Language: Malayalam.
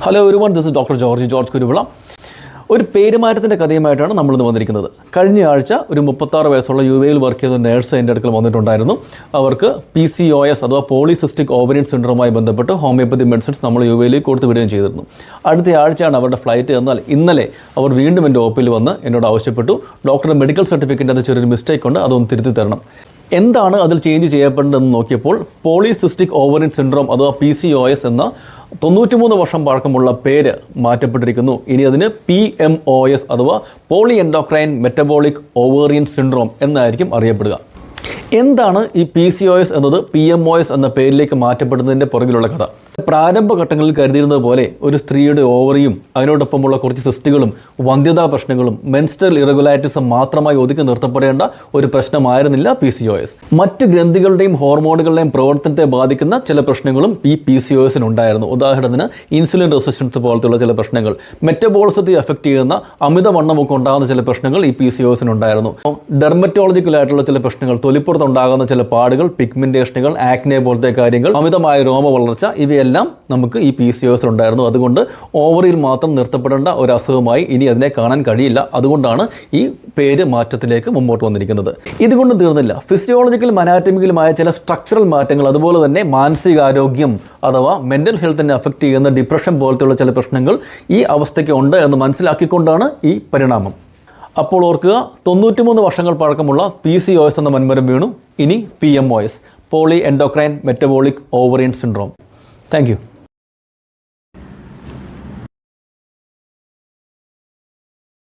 Hello everyone, this is doctor George Kuruvila. ഒരു പേരുമാറ്റത്തിൻ്റെ കഥയുമായിട്ടാണ് നമ്മളിന്ന് വന്നിരിക്കുന്നത്. കഴിഞ്ഞ ആഴ്ച ഒരു 36 വയസ്സുള്ള യുഎയിൽ വർക്ക് ചെയ്ത നേഴ്സ് എൻ്റെ അടുക്കൽ വന്നിട്ടുണ്ടായിരുന്നു. അവർക്ക് PCOS അഥവാ പോളിസിസ്റ്റിക് ഓവറിയൻ സിൻഡ്രോമായി ബന്ധപ്പെട്ട് ഹോമിയോപ്പതി മെഡിസിൻസ് നമ്മൾ യുഎയിലേക്ക് കൊടുത്ത് വിടുകയും ചെയ്തിരുന്നു. അടുത്ത ആഴ്ചയാണ് അവരുടെ ഫ്ലൈറ്റ്. എന്നാൽ ഇന്നലെ അവർ വീണ്ടും എൻ്റെ OP-യിൽ വന്ന് എന്നോട് ആവശ്യപ്പെട്ടു, ഡോക്ടറുടെ മെഡിക്കൽ സർട്ടിഫിക്കറ്റിൻ്റെ അത് ചെറിയൊരു മിസ്റ്റേക്ക് ഉണ്ട്, അതൊന്ന് തിരുത്തി തരണം. എന്താണ് അതിൽ ചേഞ്ച് ചെയ്യപ്പെടേണ്ടതെന്ന് നോക്കിയപ്പോൾ പോളിസിസ്റ്റിക് ഓവറിയൻ സിൻഡ്രോം അഥവാ PCOS എന്ന 93 വർഷം പഴക്കമുള്ള പേര് മാറ്റപ്പെട്ടിരിക്കുന്നു. ഇനി അതിന് PMOS അഥവാ poly endocrine metabolic ovarian syndrome എന്നായിരിക്കും അറിയപ്പെടുക. എന്താണ് ഈ PCOS എന്നത് PMOS എന്ന പേരിലേക്ക് മാറ്റപ്പെടുന്നതിൻ്റെ പുറകിലുള്ള കഥ? പ്രാരംഭഘട്ടങ്ങളിൽ കരുതിയിരുന്നത് പോലെ ഒരു സ്ത്രീയുടെ ഓവറിയും അതിനോടൊപ്പമുള്ള കുറച്ച് സിസ്റ്റുകളും വന്ധ്യതാ പ്രശ്നങ്ങളും മെൻസ്ട്രൽ ഇറഗുലാരിറ്റീസും മാത്രമായി ഒതുക്കി നിർത്തപ്പെടേണ്ട ഒരു പ്രശ്നമായിരുന്നില്ല PCOS. മറ്റ് ഗ്രന്ഥികളുടെയും ഹോർമോണുകളുടെയും പ്രവർത്തനത്തെ ബാധിക്കുന്ന ചില പ്രശ്നങ്ങളും ഈ PCOSന് ഉണ്ടായിരുന്നു. ഉദാഹരണത്തിന് ഇൻസുലിൻ റെസിസ്റ്റൻസ് പോലത്തുള്ള ചില പ്രശ്നങ്ങൾ, മെറ്റബോളിസത്തെ അഫക്റ്റ് ചെയ്യുന്ന അമിതവണ്ണമൊക്കെ ഉണ്ടാകുന്ന ചില പ്രശ്നങ്ങൾ ഈ PCOSന് ഉണ്ടായിരുന്നു. ഡെർമറ്റോളജിക്കലായിട്ടുള്ള ചില പ്രശ്നങ്ങൾ, തൊലിപ്പുറത്തുണ്ടാകുന്ന ചില പാടുകൾ, പിഗ്മെന്റേഷനുകൾ, ആക്നെ പോലത്തെ കാര്യങ്ങൾ, അമിതമായ രോമ വളർച്ച, ഇവയെല്ലാം നമുക്ക് ഈ PCOS ഉണ്ടായിരുന്നു. അതുകൊണ്ട് ഓവറിയിൽ മാത്രം നിർത്തപ്പെടേണ്ട ഒരു അസുഖമായി ഇനി അതിനെ കാണാൻ കഴിയില്ല. അതുകൊണ്ടാണ് ഈ പേര് മാറ്റത്തിലേക്ക് മുമ്പോട്ട് വന്നിരിക്കുന്നത്. ഇതുകൊണ്ട് തീർന്നില്ല. ഫിസിയോളജിക്കലും അനാറ്റമിക്കലുമായ ചില സ്ട്രക്ചറൽ മാറ്റങ്ങൾ, അതുപോലെ തന്നെ മാനസികാരോഗ്യം അഥവാ മെൻ്റൽ ഹെൽത്തിനെ അഫക്റ്റ് ചെയ്യുന്ന ഡിപ്രഷൻ പോലത്തെയുള്ള ചില പ്രശ്നങ്ങൾ ഈ അവസ്ഥയ്ക്ക് ഉണ്ട് എന്ന് മനസ്സിലാക്കിക്കൊണ്ടാണ് ഈ പരിണാമം. അപ്പോൾ ഓർക്കുക, 93 വർഷങ്ങൾ പഴക്കമുള്ള PCOS എന്ന മന്മരം വീണു. ഇനി PMOS, poly endocrine metabolic ovarian syndrome. Thank you.